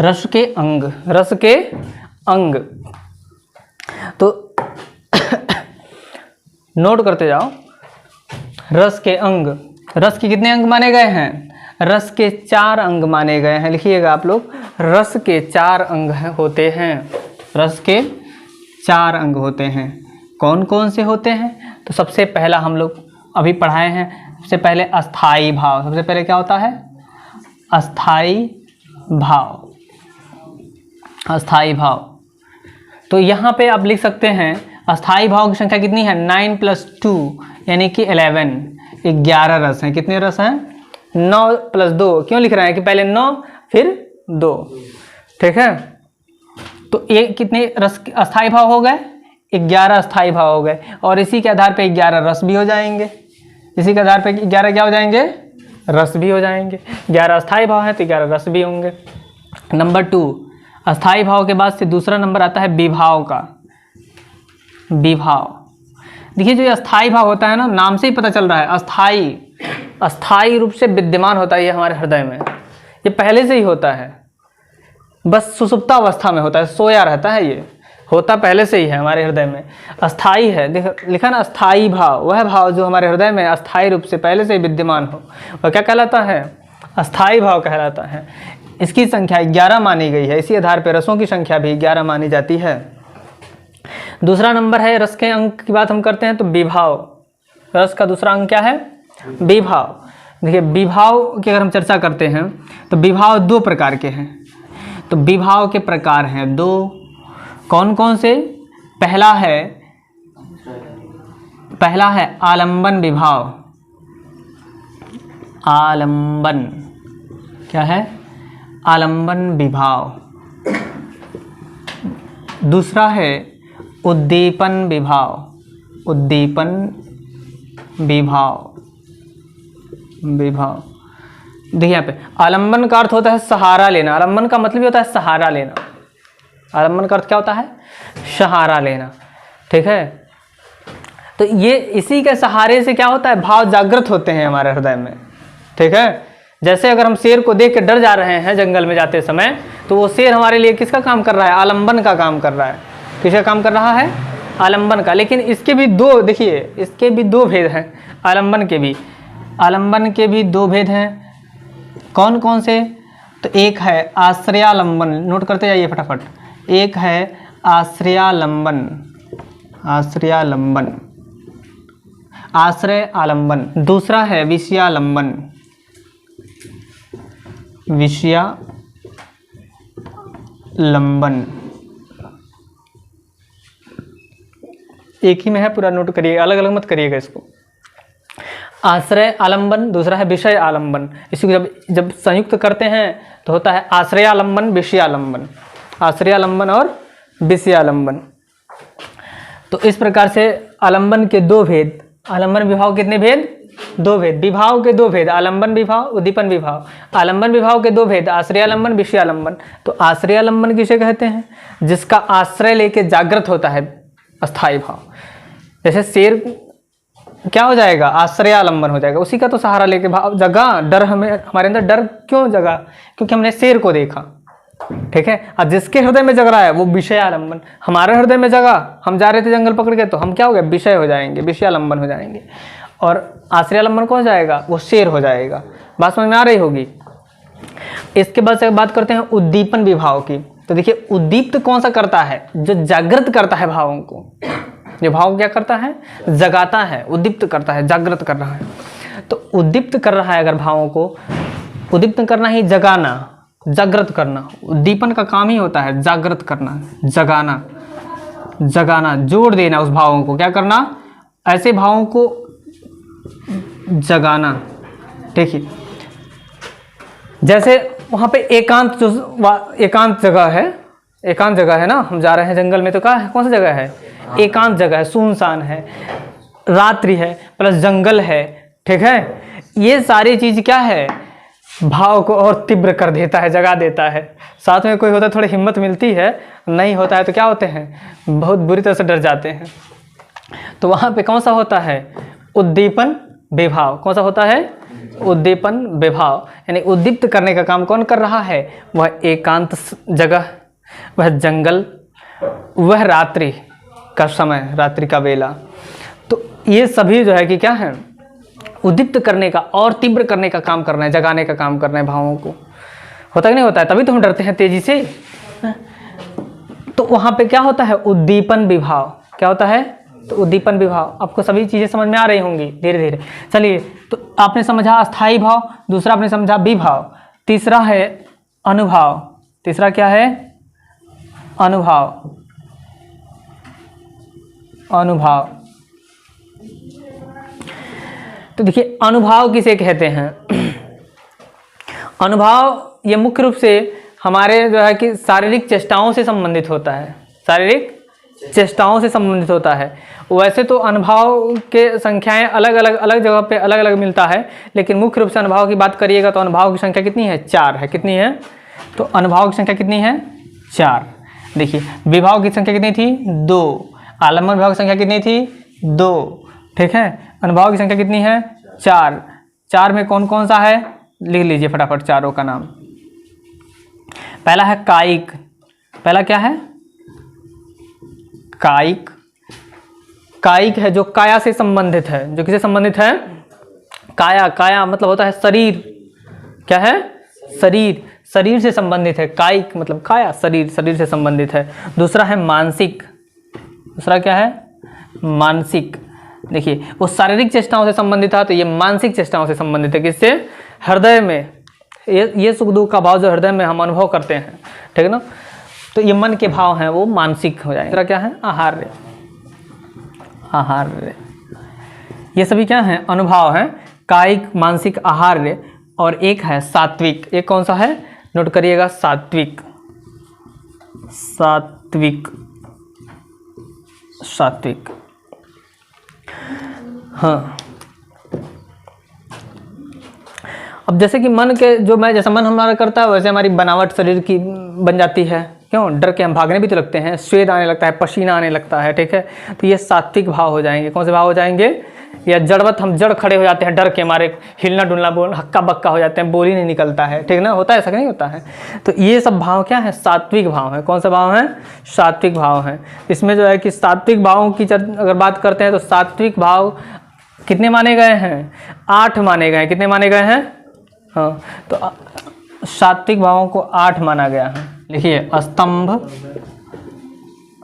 रस के अंग, रस के अंग। तो नोट करते जाओ, रस के अंग। रस के कितने अंग माने गए हैं? रस के 4 अंग माने गए हैं। लिखिएगा आप लोग, रस के 4 अंग होते हैं। रस के 4 अंग होते हैं। कौन कौन से होते हैं? तो सबसे पहला हम लोग अभी पढ़ाए हैं, सबसे पहले अस्थाई भाव। सबसे पहले क्या होता है? अस्थाई भाव। अस्थाई भाव। तो यहाँ पे आप लिख सकते हैं अस्थाई भाव की संख्या कितनी है? 9 + 2 यानी कि 11। 11 रस हैं। कितने रस हैं? 9 + 2। क्यों लिख रहे हैं कि पहले 9 फिर 2? ठीक है, तो ये कितने रस अस्थाई भाव हो गए? 11 अस्थाई भाव हो गए। और इसी के आधार पे 11 रस भी हो जाएंगे। इसी के आधार पे 11 क्या हो जाएंगे? रस भी हो जाएंगे। 11 अस्थाई भाव है तो 11 रस भी होंगे। नंबर 2, अस्थाई भाव के बाद से दूसरा नंबर आता है विभाव का। विभाव। देखिए, जो ये अस्थाई भाव होता है ना, नाम से ही पता चल रहा है अस्थाई। अस्थाई रूप से विद्यमान होता है ये हमारे हृदय में। ये पहले से ही होता है, बस सुसुप्ता अवस्था में होता है, सोया रहता है। ये होता पहले से ही है हमारे हृदय में, अस्थाई है। देखो लिखा ना, अस्थाई भाव। वह भाव जो हमारे हृदय में अस्थाई रूप से पहले से ही विद्यमान हो, वह क्या कहलाता है? अस्थाई भाव कहलाता है। इसकी संख्या 11 मानी गई है। इसी आधार पर रसों की संख्या भी 11 मानी जाती है। दूसरा नंबर है, रस के अंग की बात हम करते हैं तो विभाव। रस का दूसरा अंग क्या है? विभाव। देखिए, विभाव की अगर हम चर्चा करते हैं तो विभाव 2 प्रकार के हैं। तो विभाव के प्रकार हैं 2। कौन कौन से? पहला है आलंबन विभाव। आलंबन क्या है? आलंबन विभाव। दूसरा है उद्दीपन विभाव। उद्दीपन विभाव, विभाव। देखिए यहाँ पे आलम्बन का अर्थ होता है सहारा लेना। आलम्बन का मतलब ये होता है सहारा लेना। आलम्बन का अर्थ क्या होता है? सहारा लेना। ठीक है, तो ये इसी के सहारे से क्या होता है, भाव जागृत होते हैं हमारे हृदय में। ठीक है, जैसे अगर हम शेर को देख के डर जा रहे हैं जंगल में जाते समय, तो वो शेर हमारे लिए किसका काम कर रहा है? आलम्बन का काम कर रहा है। किसका काम कर रहा है? आलम्बन का। लेकिन इसके भी दो, देखिए इसके भी दो भेद हैं। आलम्बन के भी, आलम्बन के भी दो भेद हैं। कौन कौन से? तो एक है आश्रयालंबन, नोट करते जाइए फटाफट। एक है आश्रयालंबन, आश्रयालंबन, आश्रय आलंबन। दूसरा है विषयालंबन, विषयालंबन। एक ही में है, पूरा नोट करिए, अलग अलग मत करिएगा इसको। आश्रय आलंबन, दूसरा है विषय आलंबन। इसी को जब संयुक्त करते हैं तो होता है आश्रयालंबन विषयालंबन। आश्रयालंबन और विषयालंबन। तो इस प्रकार से आलंबन के दो भेद। आलंबन विभाव कितने भेद? दो भेद। विभाव के दो भेद, आलंबन विभाव, उद्दीपन विभाव। आलंबन विभाव के दो भेद, आश्रयालंबन विषयालंबन। तो आश्रयालंबन किसे कहते हैं? जिसका आश्रय लेके जागृत होता है अस्थाई भाव। जैसे शेर क्या हो जाएगा? आश्रयालंबन हो जाएगा, उसी का तो सहारा लेके भाव जगा। डर, हमें हमारे अंदर डर क्यों जगा? क्योंकि हमने शेर को देखा। ठीक है, और जिसके हृदय में जग रहा है वो विषयालंबन। हमारे हृदय में जगा, हम जा रहे थे जंगल पकड़ के, तो हम क्या हो गए? विषय हो जाएंगे, विषयालंबन हो जाएंगे। और आश्रयालंबन कौन हो जाएगा? वो शेर हो जाएगा। बात समझ में आ रही होगी। इसके बाद से बात करते हैं उद्दीपन विभाव की। तो देखिए उद्दीप्त कौन सा करता है? जो जागृत करता है भावों को। ये भाव क्या करता है? जगाता है, उद्दीप्त करता है, जागृत कर रहा है। तो उद्दीप्त कर रहा है अगर भावों को, उद्दीप्त करना ही जगाना, जागृत करना। उद्दीपन का काम ही होता है जागृत करना, जगाना, जगाना, जोड़ देना उस भावों को। क्या करना? ऐसे भावों को जगाना। देखिए जैसे वहाँ पे एकांत, जो एकांत जगह है, एकांत जगह है ना, हम जा रहे हैं जंगल में, तो क्या है? कौन सी जगह है? एकांत जगह है, सुनसान है, रात्रि है, प्लस जंगल है। ठीक है, ये सारी चीज क्या है? भाव को और तीव्र कर देता है, जगा देता है। साथ में कोई होता है थोड़ी हिम्मत मिलती है, नहीं होता है तो क्या होते हैं? बहुत बुरी तरह से डर जाते हैं। तो वहाँ पे कौन सा होता है? उद्दीपन विभाव। कौन सा होता है? उद्दीपन विभाव। यानी उद्दीप्त करने का काम कौन कर रहा है? वह एकांत जगह, वह जंगल, वह रात्रि का समय, रात्रि का बेला। तो ये सभी जो है कि क्या है? उद्दीप्त करने का और तीव्र करने का काम करना है, जगाने का काम करना है भावों को। होता कि नहीं होता है? तभी तो हम डरते हैं तेजी से। तो वहाँ पे क्या होता है? उद्दीपन विभाव। क्या होता है? तो उद्दीपन विभाव। आपको सभी चीज़ें समझ में आ रही होंगी धीरे धीरे। चलिए, तो आपने समझा अस्थाई भाव, दूसरा आपने समझा विभाव, तीसरा है अनुभाव। तीसरा क्या है? अनुभाव। अनुभाव। तो देखिए अनुभाव किसे कहते हैं? अनुभाव ये मुख्य रूप से हमारे जो है कि शारीरिक चेष्टाओं से संबंधित होता है। शारीरिक चेष्टाओं से संबंधित होता है। वैसे तो अनुभाव के संख्याएं अलग जगह पे अलग अलग मिलता है, लेकिन मुख्य रूप से अनुभाव की बात करिएगा तो अनुभाव की संख्या कितनी है? 4 है। कितनी है? तो अनुभाव की संख्या कितनी है? 4। देखिए विभाव की संख्या कितनी थी? 2। आलम्बन विभाव की संख्या कितनी थी? 2। ठीक है, अनुभाव की संख्या कितनी है? 4। 4 में कौन कौन सा है? लिख लीजिए फटाफट चारों का नाम। पहला है कायिक। पहला क्या है? कायिक। कायिक है जो काया से संबंधित है। जो किसे संबंधित है? काया। काया मतलब होता है शरीर। क्या है? शरीर। शरीर से संबंधित है। कायिक मतलब काया, शरीर, शरीर से संबंधित है। दूसरा है मानसिक। दूसरा क्या है? मानसिक। देखिए वो शारीरिक चेष्टाओं से संबंधित था, तो ये मानसिक चेष्टाओं से संबंधित है। किससे? हृदय में। ये सुख दुख का भाव जो हृदय में हम अनुभव करते हैं, ठीक है ना, तो ये मन के भाव हैं, वो मानसिक हो जाएंगे। दूसरा क्या है? आहार्य। आहार्य। ये सभी क्या हैं? अनुभव हैं। कायिक, मानसिक, आहार्य। और एक है सात्विक। एक कौन सा है? नोट करिएगा, सात्विक। सात्विक। सात्विक। हाँ, अब जैसे कि मन के जो मैं जैसा मन हमारा करता है वैसे हमारी बनावट शरीर की बन जाती है। क्यों? डर के हम भागने भी तो लगते हैं, स्वेद आने लगता है, पसीना आने लगता है, ठीक है। तो ये सात्विक भाव हो जाएंगे। कौन से भाव हो जाएंगे? या जड़वत, हम जड़ खड़े हो जाते हैं डर के मारे, हिलना डुलना, बोल हक्का बक्का हो जाते हैं, बोल ही नहीं निकलता है, ठीक ना, होता है ऐसा नहीं होता है। तो ये सब भाव क्या है? सात्विक भाव है। कौन सा भाव है? सात्विक भाव है। इसमें जो है कि सात्विक भावों की अगर बात करते हैं तो सात्विक भाव कितने माने गए हैं? 8 माने गए हैं। कितने माने गए हैं? हाँ, तो सात्विक भावों को 8 माना गया है। लिखिए, स्तंभ,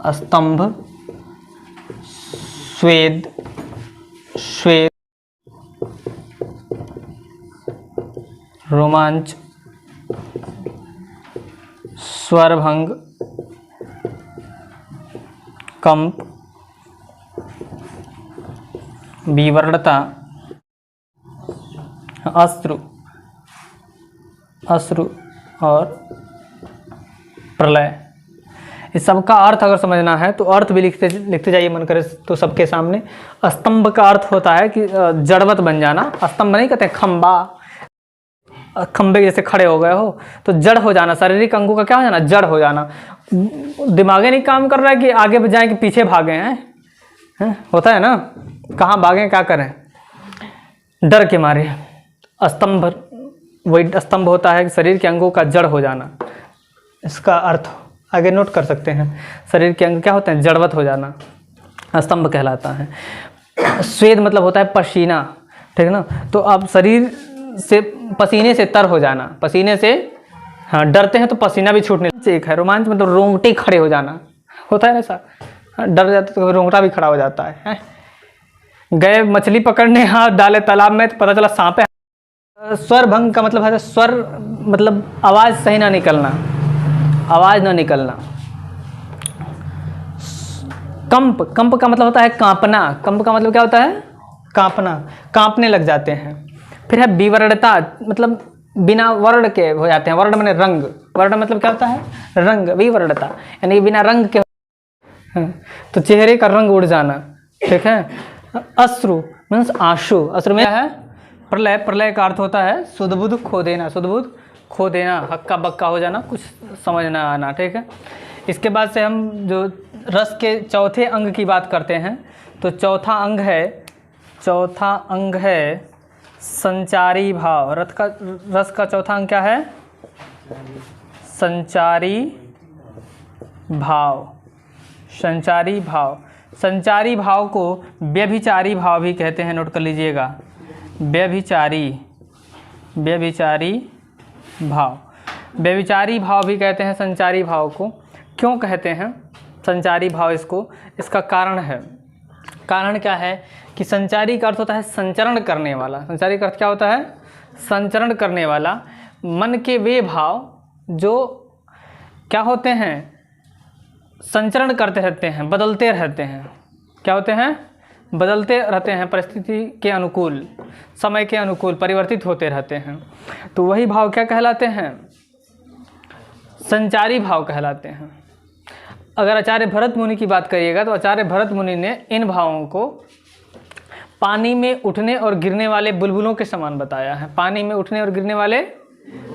स्तंभ, स्वेद, श्वेत, रोमांच, स्वरभंग, कंप, विवर्णता, अश्रु, अश्रु और प्रलय। इस सब का अर्थ अगर समझना है तो अर्थ भी लिखते जाइए मन करे तो सबके सामने। स्तंभ का अर्थ होता है कि जड़वत बन जाना। स्तंभ नहीं कहते खंबा, खंबे जैसे खड़े हो गए हो, तो जड़ हो जाना। शारीरिक अंगों का क्या हो जाना? जड़ हो जाना। दिमागे नहीं काम कर रहा है कि आगे जाए कि पीछे भागे हैं, होता है ना, कहाँ भागें क्या करें डर के मारे। स्तंभ वही स्तंभ होता है कि शरीर के अंगों का जड़ हो जाना। इसका अर्थ आगे नोट कर सकते हैं। शरीर के अंग क्या होते हैं? जड़वत हो जाना, स्तंभ कहलाता है। स्वेद मतलब होता है पसीना, ठीक है ना। तो अब शरीर से पसीने से तर हो जाना, पसीने से, हाँ, डरते हैं तो पसीना भी छूटने एक है। रोमांच मतलब रोंगटे खड़े हो जाना, होता है ऐसा, डर जाते तो रोंगटा भी खड़ा हो जाता है। गए मछली पकड़ने, हाथ डाले तालाब में तो पता चला सांप है। स्वर भंग का मतलब है स्वर मतलब आवाज़ सही ना निकलना, आवाज़ ना निकलना। कंप, कंप का मतलब होता है कांपना। कंप का मतलब क्या होता है? कांपना, कांपने लग जाते हैं। फिर है विवर्णता, मतलब बिना वर्ण के हो जाते हैं। वर्ण माने रंग, वर्ण मतलब क्या होता है? रंग। विवर्णता यानी बिना रंग के, तो चेहरे का रंग उड़ जाना, ठीक है। अश्रु मीन्स आंसू। अश्रु में है प्रलय। प्रलय का अर्थ होता है सुध बुध खो देना, सुध बुध खो देना, हक्का बक्का हो जाना, कुछ समझ ना आना, ठीक है। इसके बाद से हम जो रस के चौथे अंग की बात करते हैं तो चौथा अंग है संचारी भाव। रस का चौथा अंग क्या है? संचारी भाव। संचारी भाव, संचारी भाव को व्यभिचारी भाव भी कहते हैं, नोट कर लीजिएगा। व्यभिचारी, व्यभिचारी भाव, व्यभिचारी भाव भी कहते हैं संचारी भाव को। क्यों कहते हैं संचारी भाव इसको? इसका कारण है। कारण क्या है कि संचारी का अर्थ होता है संचरण करने वाला। संचारी का अर्थ क्या होता है? संचरण करने वाला। मन के वे भाव जो क्या होते हैं? संचरण करते रहते हैं, बदलते रहते हैं। क्या होते हैं? बदलते रहते हैं, परिस्थिति के अनुकूल, समय के अनुकूल परिवर्तित होते रहते हैं। तो वही भाव क्या कहलाते हैं? संचारी भाव कहलाते हैं। अगर आचार्य भरत मुनि की बात करिएगा तो आचार्य भरत मुनि ने इन भावों को पानी में उठने और गिरने वाले बुलबुलों के समान बताया है। पानी में उठने और गिरने वाले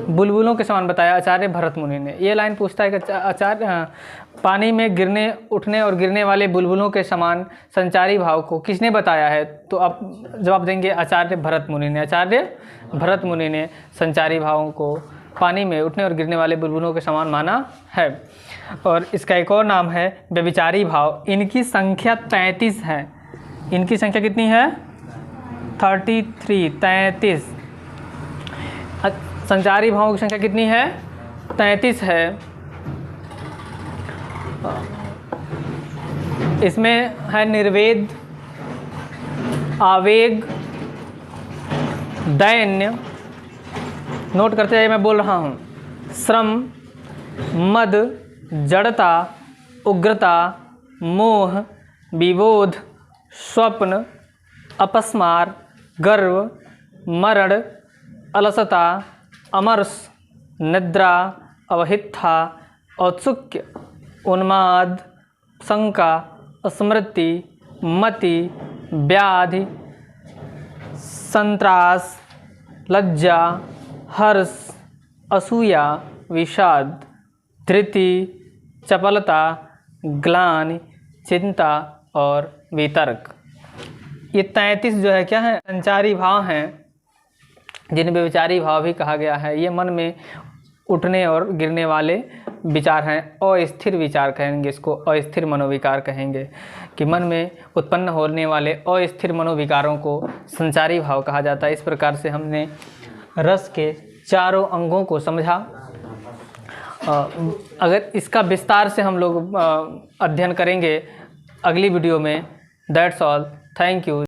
बुलबुलों के समान बताया आचार्य भरत मुनि ने। ये लाइन पूछता है कि आचार्य पानी में गिरने उठने और गिरने वाले बुलबुलों के समान संचारी भाव को किसने बताया है? तो आप जवाब देंगे आचार्य भरत मुनि ने। आचार्य भरत मुनि ने संचारी भावों को पानी में उठने और गिरने वाले बुलबुलों के समान माना है। और इसका एक और नाम है व्यभिचारी भाव। इनकी संख्या 33 है। इनकी संख्या कितनी है? 33। संचारी भावों की संख्या कितनी है? 33 है। इसमें है निर्वेद, आवेग, दैन्य, नोट करते जाइए मैं बोल रहा हूँ, श्रम, मद, जड़ता, उग्रता, मोह, विबोध, स्वप्न, अपस्मार, गर्व, मरण, अलसता, अमर्ष, निद्रा, अवहित्था, औत्सुक्य, उन्माद, शंका, स्मृति, मति, व्याधि, संत्रास, लज्जा, हर्ष, असूया, विषाद, धृति, चपलता, ग्लानि, चिंता और वितर्क। ये 33 जो है क्या है, संचारी भाव हैं, जिन्हें विचारी भाव भी कहा गया है। ये मन में उठने और गिरने वाले विचार हैं। अस्थिर विचार कहेंगे इसको, अस्थिर मनोविकार कहेंगे, कि मन में उत्पन्न होने वाले अस्थिर मनोविकारों को संचारी भाव कहा जाता है। इस प्रकार से हमने रस के चारों अंगों को समझा। अगर इसका विस्तार से हम लोग अध्ययन करेंगे अगली वीडियो में। That's all, thank you.